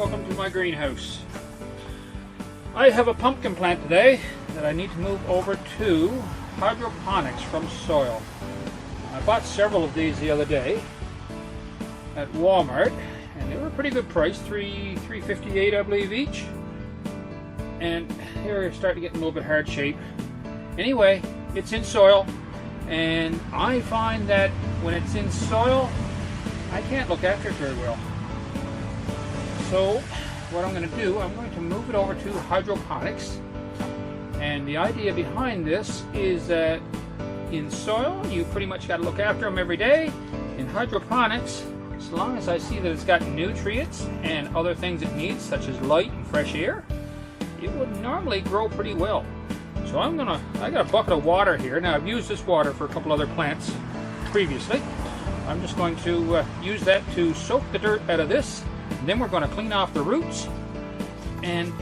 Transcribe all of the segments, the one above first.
welcome to my greenhouse. I have a pumpkin plant today that I need to move over to hydroponics from soil. I bought several of these the other day at Walmart and they were a pretty good price, $3.58 I believe each. And they're starting to get in a little bit hard shape. Anyway, it's in soil and I find that when it's in soil I can't look after it very well. So what I'm going to do, I'm going to move it over to hydroponics. And the idea behind this is that in soil, you pretty much got to look after them every day. In hydroponics, as long as I see that it's got nutrients and other things it needs, such as light and fresh air, it would normally grow pretty well. So I got a bucket of water here. Now I've used this water for a couple other plants previously. I'm just going to use that to soak the dirt out of this. And then we're going to clean off the roots and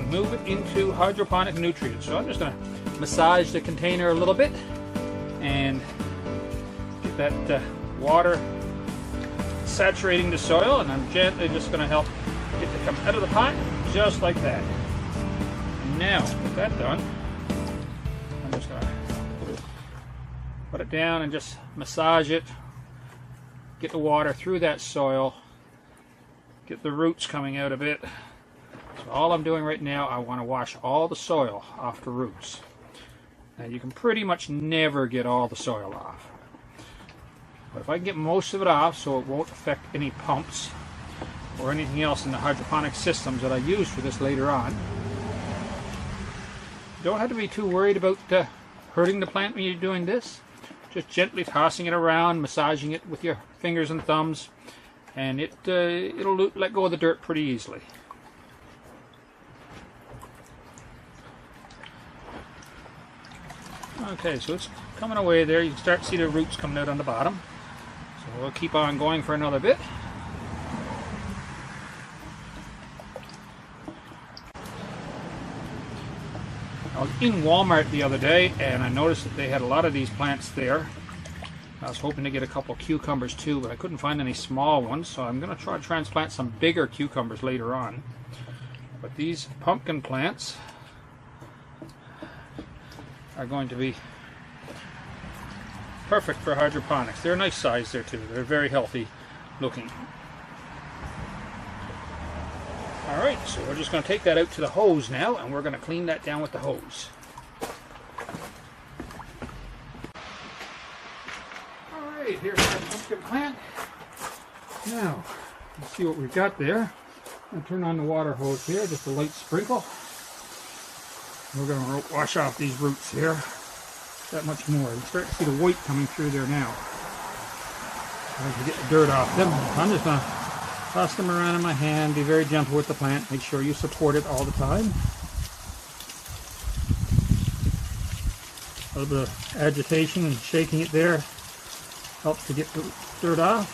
move it into hydroponic nutrients. So I'm just going to massage the container a little bit and get that water saturating the soil, and I'm gently just going to help it to come out of the pot just like that. Now with that done, I'm just going to put it down and just massage it, get the water through that soil, get the roots coming out a bit. So all I'm doing right now, I want to wash all the soil off the roots. Now you can pretty much never get all the soil off. But if I can get most of it off so it won't affect any pumps or anything else in the hydroponic systems that I use for this later on. You don't have to be too worried about hurting the plant when you're doing this. Just gently tossing it around, massaging it with your fingers and thumbs, and it'll let go of the dirt pretty easily. Okay, so it's coming away there. You can start to see the roots coming out on the bottom. So we'll keep on going for another bit. I was in Walmart the other day and I noticed that they had a lot of these plants there. I was hoping to get a couple cucumbers too, but I couldn't find any small ones, so I'm going to try to transplant some bigger cucumbers later on. But these pumpkin plants are going to be perfect for hydroponics. They're a nice size there too. They're very healthy looking. Alright, so we're just going to take that out to the hose now, and we're going to clean that down with the hose. Alright, here's our pumpkin plant. Now, let's see what we've got there. I'll turn on the water hose here, just a light sprinkle. We're going to wash off these roots here. That much more. You start to see the white coming through there now. Trying to get the dirt off them. I'm just going to toss them around in my hand. Be very gentle with the plant. Make sure you support it all the time. A little bit of agitation and shaking it there helps to get the dirt off.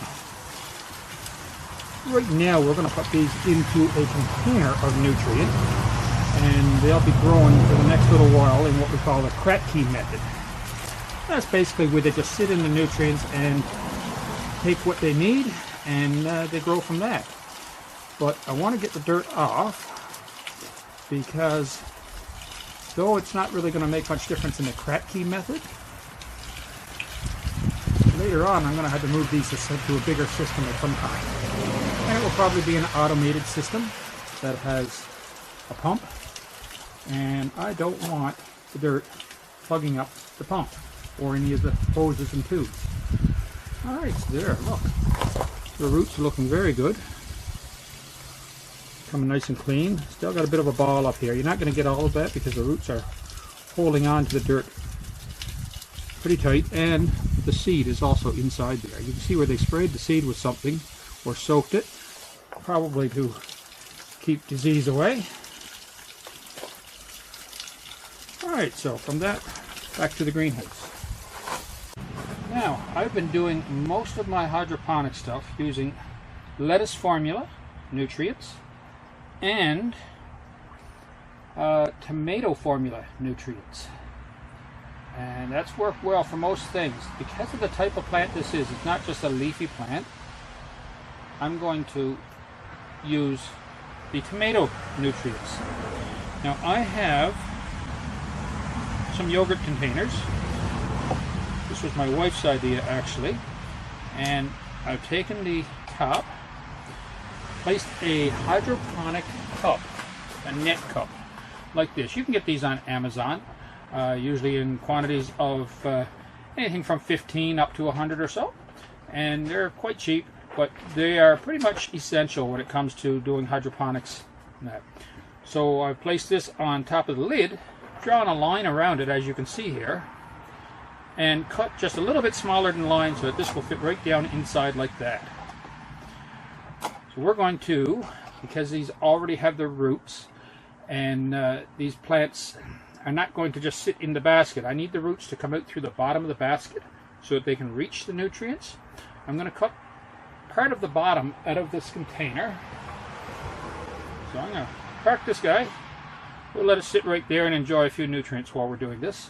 Right now we're going to put these into a container of nutrient, and they'll be growing for the next little while in what we call the Kratky method. That's basically where they just sit in the nutrients and take what they need, and they grow from that. But I want to get the dirt off because though it's not really going to make much difference in the Kratky method, later on I'm going to have to move these to a bigger system of some kind. And it will probably be an automated system that has a pump, and I don't want the dirt plugging up the pump or any of the hoses and tubes. Alright, so there, look. The roots are looking very good. Coming nice and clean. Still got a bit of a ball up here. You're not going to get all of that because the roots are holding on to the dirt pretty tight, and the seed is also inside there. You can see where they sprayed the seed with something or soaked it, probably to keep disease away. Alright, so from that, back to the greenhouse. Now, I've been doing most of my hydroponic stuff using lettuce formula, nutrients, and tomato formula, nutrients. And that's worked well for most things. Because of the type of plant this is, it's not just a leafy plant. I'm going to use the tomato nutrients. Now I have some yogurt containers. This was my wife's idea actually, and I've taken the top, placed a hydroponic cup, a net cup like this. You can get these on Amazon, usually in quantities of anything from 15 up to 100 or so, and they're quite cheap, but they are pretty much essential when it comes to doing hydroponics. So I've placed this on top of the lid, drawn a line around it as you can see here, and cut just a little bit smaller than line so that this will fit right down inside like that. So we're going to, because these already have their roots, and these plants are not going to just sit in the basket. I need the roots to come out through the bottom of the basket so that they can reach the nutrients. I'm going to cut part of the bottom out of this container. So I'm going to park this guy. We'll let it sit right there and enjoy a few nutrients while we're doing this.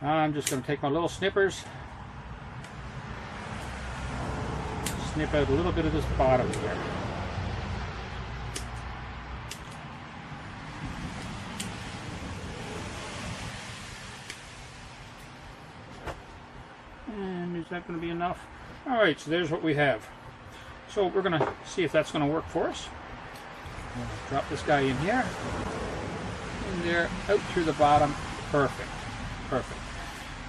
I'm just going to take my little snippers, snip out a little bit of this bottom here. And is that going to be enough? Alright, so there's what we have. So we're going to see if that's going to work for us. Drop this guy in here. In there, out through the bottom. Perfect. Perfect.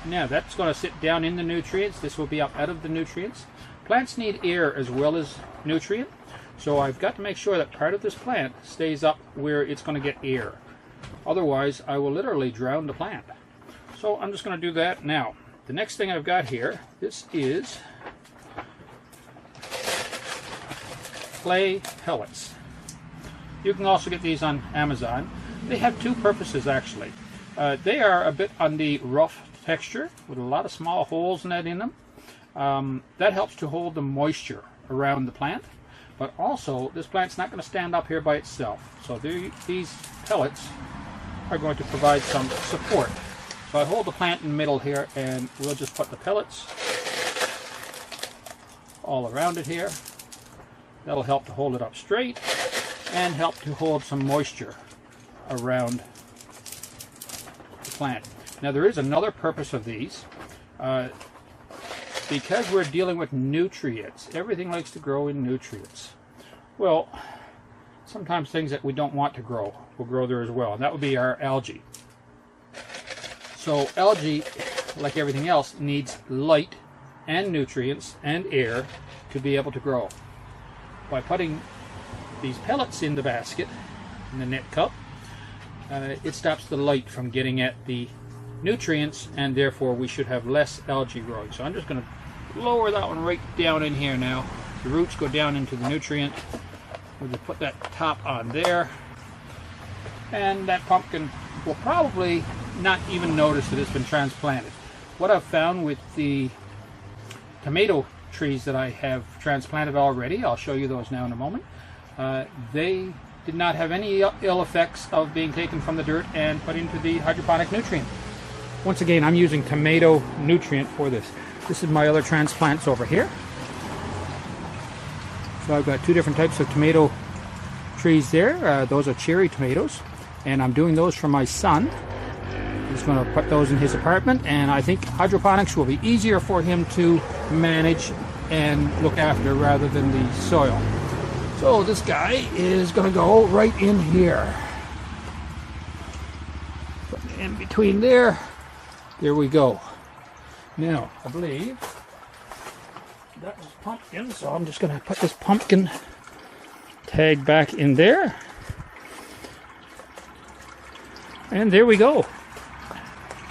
Now that's going to sit down in the nutrients. This will be up out of the nutrients. Plants need air as well as nutrient, so I've got to make sure that part of this plant stays up where it's going to get air. Otherwise, I will literally drown the plant. So I'm just going to do that now. The next thing I've got here, this is clay pellets. You can also get these on Amazon. They have two purposes actually. They are a bit on the rough texture with a lot of small holes in them. That helps to hold the moisture around the plant, but also this plant's not going to stand up here by itself. So these pellets are going to provide some support. So I hold the plant in the middle here, and we'll just put the pellets all around it here. That'll help to hold it up straight and help to hold some moisture around the plant. Now there is another purpose of these. Because we're dealing with nutrients, everything likes to grow in nutrients. Well, sometimes things that we don't want to grow will grow there as well, and that would be our algae. So algae, like everything else, needs light and nutrients and air to be able to grow. By putting these pellets in the basket, in the net cup, it stops the light from getting at the nutrients, and therefore we should have less algae growing. So I'm just going to lower that one right down in here now. The roots go down into the nutrient. We'll just put that top on there, and that pumpkin will probably not even notice that it's been transplanted. What I've found with the tomato trees that I have transplanted already, I'll show you those now in a moment, they did not have any ill effects of being taken from the dirt and put into the hydroponic nutrient. Once again, I'm using tomato nutrient for this. This is my other transplants over here. So I've got two different types of tomato trees there. Those are cherry tomatoes, and I'm doing those for my son. He's going to put those in his apartment, and I think hydroponics will be easier for him to manage and look after rather than the soil. So this guy is going to go right in here. Put it in between there. There we go. Now, I believe that was pumpkin, so I'm just going to put this pumpkin tag back in there. And there we go.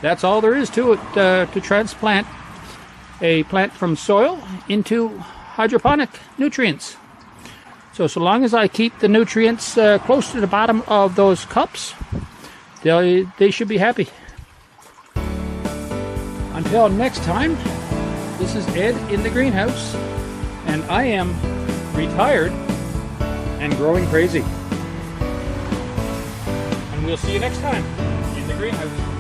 That's all there is to it, to transplant a plant from soil into hydroponic nutrients. So long as I keep the nutrients close to the bottom of those cups, they should be happy. Until next time, this is Ed in the greenhouse, and I am retired and growing crazy. And we'll see you next time in the greenhouse.